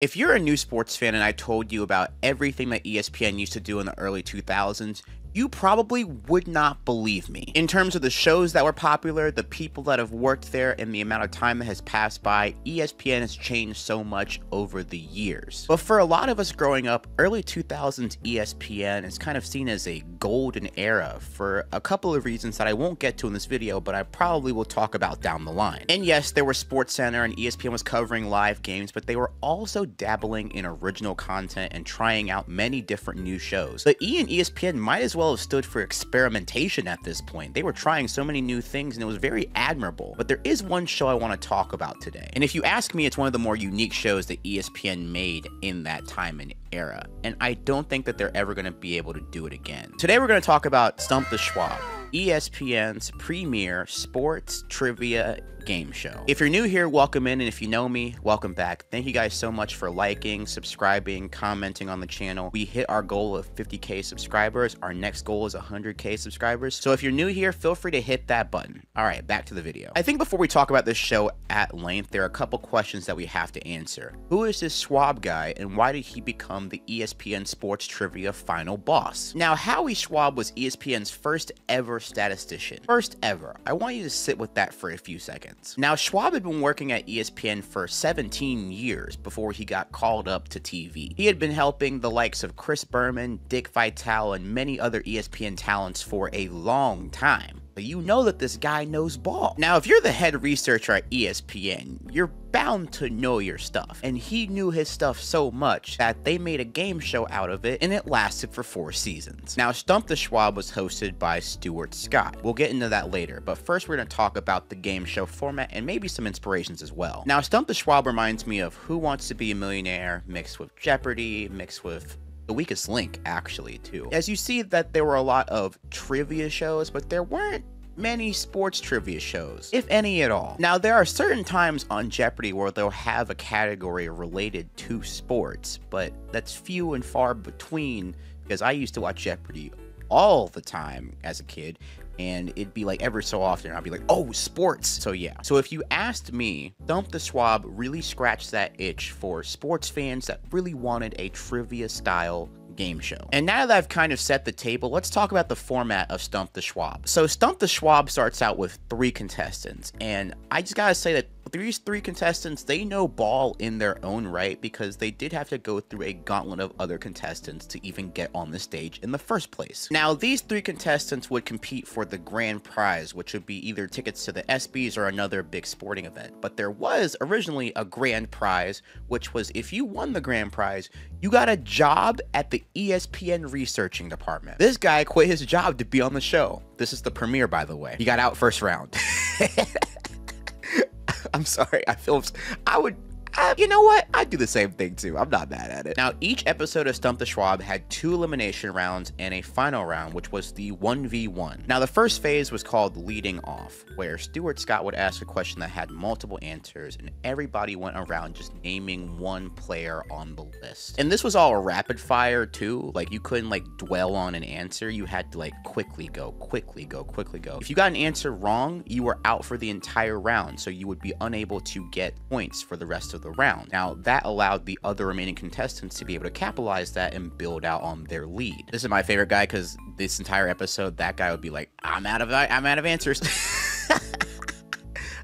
If you're a new sports fan and I told you about everything that ESPN used to do in the early 2000s, you probably would not believe me. In terms of the shows that were popular, the people that have worked there, and the amount of time that has passed by, ESPN has changed so much over the years. But for a lot of us growing up, early 2000s ESPN is kind of seen as a golden era for a couple of reasons that I won't get to in this video, but I probably will talk about down the line. And yes, there was SportsCenter and ESPN was covering live games, but they were also dabbling in original content and trying out many different new shows. The E and ESPN might as well have stood for experimentation at this point. They were trying so many new things and it was very admirable. But there is one show I want to talk about today. And if you ask me, it's one of the more unique shows that ESPN made in that time and era. And I don't think that they're ever going to be able to do it again. Today we're going to talk about Stump the Schwab, ESPN's premier sports trivia game show. If you're new here, welcome in, and if you know me, welcome back. Thank you guys so much for liking, subscribing, commenting on the channel. We hit our goal of 50k subscribers. Our next goal is 100k subscribers. So if you're new here, feel free to hit that button. All right, back to the video. I think before we talk about this show at length, there are a couple questions that we have to answer. Who is this Schwab guy, and why did he become the ESPN Sports Trivia final boss? Now, Howie Schwab was ESPN's first ever statistician. First ever. I want you to sit with that for a few seconds. Now, Schwab had been working at ESPN for 17 years before he got called up to TV. He had been helping the likes of Chris Berman, Dick Vitale, and many other ESPN talents for a long time. But you know that this guy knows ball. Now, if you're the head researcher at ESPN, you're bound to know your stuff. And he knew his stuff so much that they made a game show out of it, and it lasted for 4 seasons. Now, Stump the Schwab was hosted by Stuart Scott. We'll get into that later, but first we're going to talk about the game show format and maybe some inspirations as well. Now, Stump the Schwab reminds me of Who Wants to Be a Millionaire mixed with Jeopardy, mixed with The Weakest Link, actually, too. As you see that there were a lot of trivia shows, but there weren't many sports trivia shows, if any at all. Now, there are certain times on Jeopardy where they'll have a category related to sports, but that's few and far between, because I used to watch Jeopardy all the time as a kid, and it'd be like every so often I'd be like, oh, sports. So yeah, so if you asked me, Stump the Schwab really scratched that itch for sports fans that really wanted a trivia style game show. And now that I've kind of set the table, let's talk about the format of Stump the Schwab. So Stump the Schwab starts out with 3 contestants, and I just gotta say that these 3 contestants, they know ball in their own right, because they did have to go through a gauntlet of other contestants to even get on the stage in the first place. Now, these 3 contestants would compete for the grand prize, which would be either tickets to the ESPYs or another big sporting event. But there was originally a grand prize, which was if you won the grand prize, you got a job at the ESPN researching department. This guy quit his job to be on the show. This is the premiere, by the way. He got out first round. I'm sorry, you know what? I'd do the same thing too. I'm not mad at it. Now, each episode of Stump the Schwab had 2 elimination rounds and a final round, which was the 1v1. Now, the first phase was called leading off, where Stuart Scott would ask a question that had multiple answers, and everybody went around just naming one player on the list. And this was all rapid fire too. Like, you couldn't like dwell on an answer. You had to like quickly go, quickly go, quickly go. If you got an answer wrong, you were out for the entire round, so you would be unable to get points for the rest of the round. Now, that allowed the other remaining contestants to be able to capitalize that and build out on their lead. This is my favorite guy, because this entire episode, that guy would be like, I'm out of answers.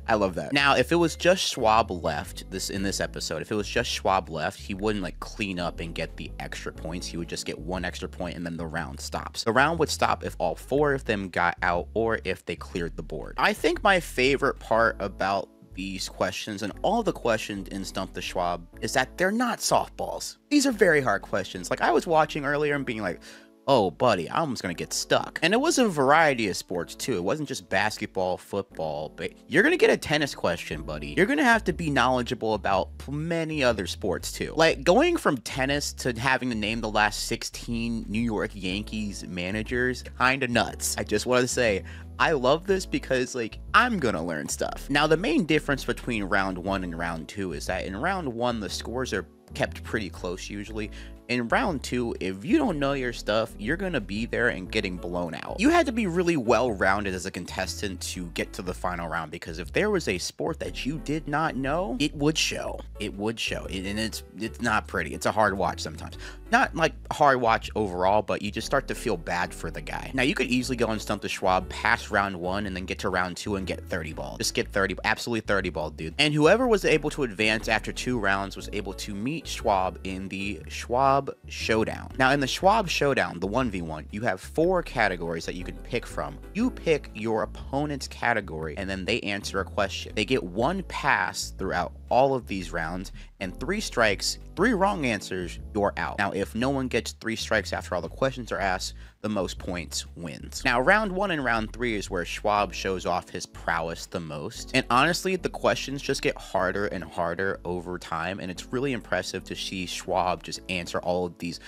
I love that. Now, if it was just Schwab left in this episode, if it was just Schwab left, he wouldn't like clean up and get the extra points. He would just get 1 extra point, and then the round stops. The round would stop if all 4 of them got out or if they cleared the board. I think my favorite part about these questions and all the questions in Stump the Schwab is that they're not softballs. These are very hard questions. Like, I was watching earlier and being like, oh, buddy, I'm almost gonna get stuck. And it was a variety of sports too. It wasn't just basketball, football, but you're gonna get a tennis question, buddy. You're gonna have to be knowledgeable about many other sports too. Like, going from tennis to having to name the last 16 New York Yankees managers, kinda nuts. I just want to say, I love this because, like, I'm gonna learn stuff. Now, the main difference between round 1 and round 2 is that in round 1, the scores are kept pretty close usually. In round 2, if you don't know your stuff, you're gonna be there and getting blown out. You had to be really well-rounded as a contestant to get to the final round, because if there was a sport that you did not know, it would show. It would show. And it's not pretty. It's a hard watch sometimes. Not like hard watch overall, but you just start to feel bad for the guy. Now, you could easily go on Stump the Schwab past round 1 and then get to round 2 and get 30 ball. Just get 30, absolutely 30 ball, dude. And whoever was able to advance after 2 rounds was able to meet Schwab in the Schwab Showdown. Now, in the Schwab Showdown, the 1v1, you have 4 categories that you can pick from. You pick your opponent's category, and then they answer a question. They get 1 pass throughout all of these rounds, and 3 strikes, 3 wrong answers, you're out. Now, if no one gets 3 strikes after all the questions are asked, the most points wins. Now, round 1 and round 3 is where Schwab shows off his prowess the most. And honestly, the questions just get harder and harder over time, and it's really impressive to see Schwab just answer all of these,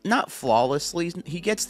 not flawlessly. He gets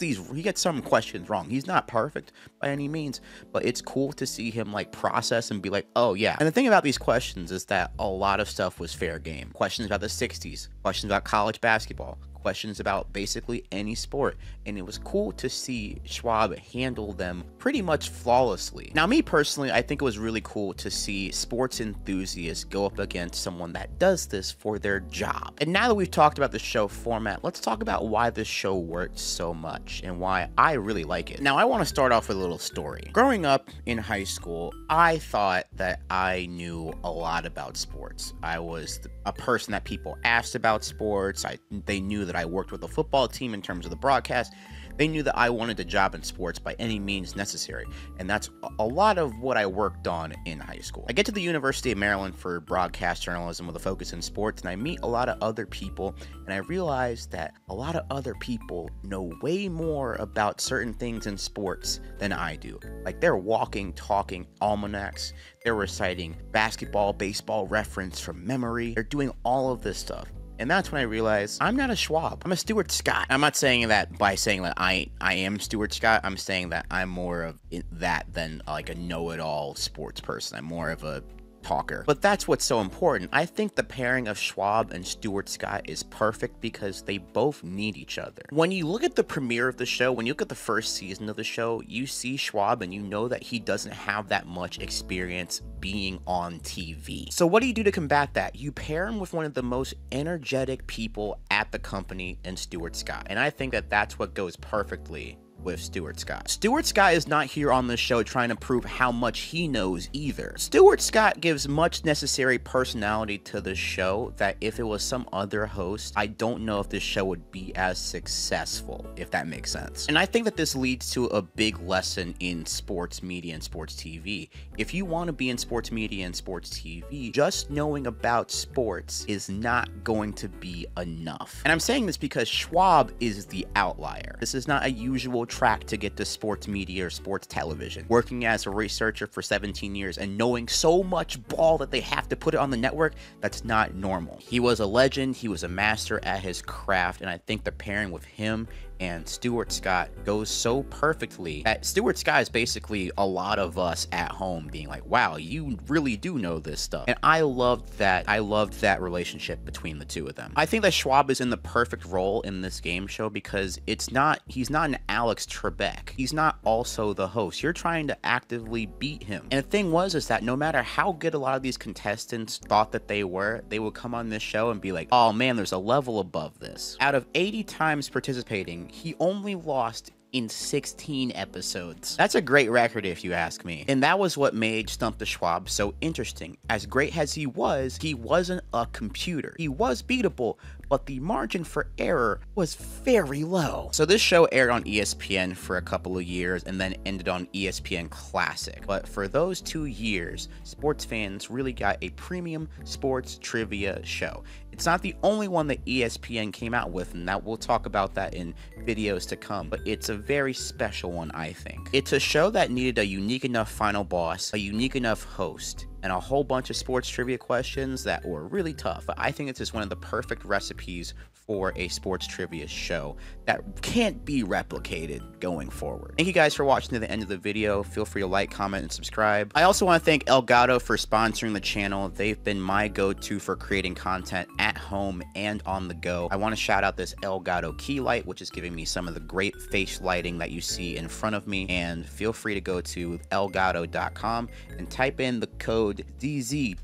some questions wrong. He's not perfect by any means, but it's cool to see him like process and be like, oh yeah. And the thing about these questions is that a lot of stuff was fair game. Questions about the 60s, questions about college basketball, questions about basically any sport, and it was cool to see Schwab handle them pretty much flawlessly. Now, me personally, I think it was really cool to see sports enthusiasts go up against someone that does this for their job. And now that we've talked about the show format, let's talk about why this show worked so much and why I really like it. Now, I want to start off with a little story. Growing up in high school, I thought that I knew a lot about sports. I was a person that people asked about sports. They knew that I worked with a football team in terms of the broadcast. They knew that I wanted a job in sports by any means necessary, and that's a lot of what I worked on in high school. I get to the University of Maryland for broadcast journalism with a focus in sports, and I meet a lot of other people, and I realize that a lot of other people know way more about certain things in sports than I do. Like, they're walking, talking almanacs, they're reciting basketball, baseball reference from memory, they're doing all of this stuff. And that's when I realized I'm not a Schwab. I'm a Stuart Scott. I'm not saying that by saying that I am Stuart Scott. I'm saying that I'm more of that than like a know-it-all sports person. I'm more of a talker. But that's what's so important. I think the pairing of Schwab and Stuart Scott is perfect because they both need each other. When you look at the premiere of the show, when you look at the first season of the show, you see Schwab and you know that he doesn't have that much experience being on TV. So what do you do to combat that? You pair him with one of the most energetic people at the company in Stuart Scott. And I think that that's what goes perfectly with Stuart Scott. Stuart Scott is not here on this show trying to prove how much he knows either. Stuart Scott gives much necessary personality to the show that if it was some other host, I don't know if this show would be as successful, if that makes sense. And I think that this leads to a big lesson in sports media and sports TV. If you want to be in sports media and sports TV, just knowing about sports is not going to be enough. And I'm saying this because Schwab is the outlier. This is not a usual track to get to sports media or sports television. Working as a researcher for 17 years and knowing so much ball that they have to put it on the network, that's not normal. He was a legend, he was a master at his craft, and I think the pairing with him and Stuart Scott goes so perfectly that Stuart Scott is basically a lot of us at home being like, wow, you really do know this stuff. And I loved that relationship between the two of them. I think that Schwab is in the perfect role in this game show because he's not an Alex Trebek. He's not also the host. You're trying to actively beat him. And the thing is that no matter how good a lot of these contestants thought that they would come on this show and be like, oh man, there's a level above this. Out of 80 times participating, he only lost in 16 episodes. That's a great record if you ask me. And that was what made Stump the Schwab so interesting. As great as he wasn't a computer. He was beatable, but the margin for error was very low. So this show aired on ESPN for a couple of years and then ended on ESPN Classic. But for those 2 years, sports fans really got a premium sports trivia show. It's not the only one that ESPN came out with, and that we'll talk about that in videos to come, but it's a very special one, I think. It's a show that needed a unique enough final boss, a unique enough host, and a whole bunch of sports trivia questions that were really tough. I think it's just one of the perfect recipes for a sports trivia show that can't be replicated going forward. Thank you guys for watching to the end of the video. Feel free to like, comment, and subscribe. I also want to thank Elgato for sponsoring the channel. They've been my go-to for creating content at home and on the go. I want to shout out this Elgato key light, which is giving me some of the great face lighting that you see in front of me. And feel free to go to elgato.com and type in the code DZ-KOFIE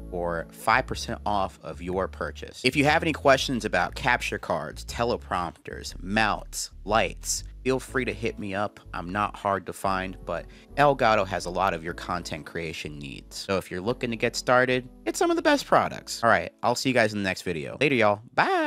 for 5% off of your purchase. If you have any questions about capture cards, teleprompters, mounts, lights, feel free to hit me up. I'm not hard to find, but Elgato has a lot of your content creation needs. So if you're looking to get started, it's some of the best products. All right, I'll see you guys in the next video. Later, y'all. Bye.